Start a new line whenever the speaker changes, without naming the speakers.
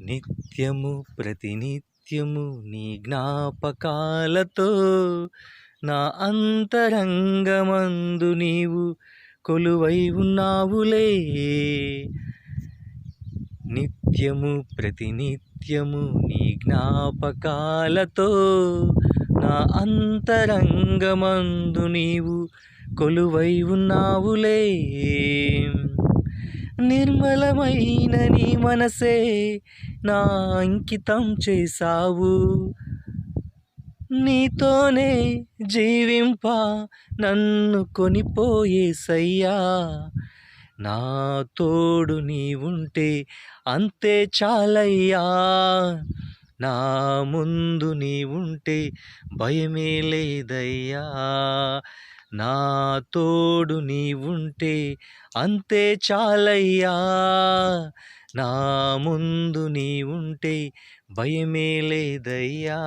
నిత్యము ప్రతినిత్యము నీ జ్ఞాపకాలతో నా అంతరంగమందు నీవు కొలువై ఉన్నావులే. నిత్యము ప్రతినిత్యము నీ జ్ఞాపకాలతో నా అంతరంగమందు నీవు కొలువై ఉన్నావులే. నిర్మలమైన నీ మనసే నా అంకితం చేశావు, నీతోనే జీవింప నన్ను కొనిపోయేసయ్యా. నా తోడు నీవుంటే అంతే చాలయ్యా, నా ముందు నీవుంటే భయమే లేదయ్యా. నా తోడు నీవుంటే అంతే చాలయ్యా, నా ముందు నీవుంటే భయమే లేదయ్యా.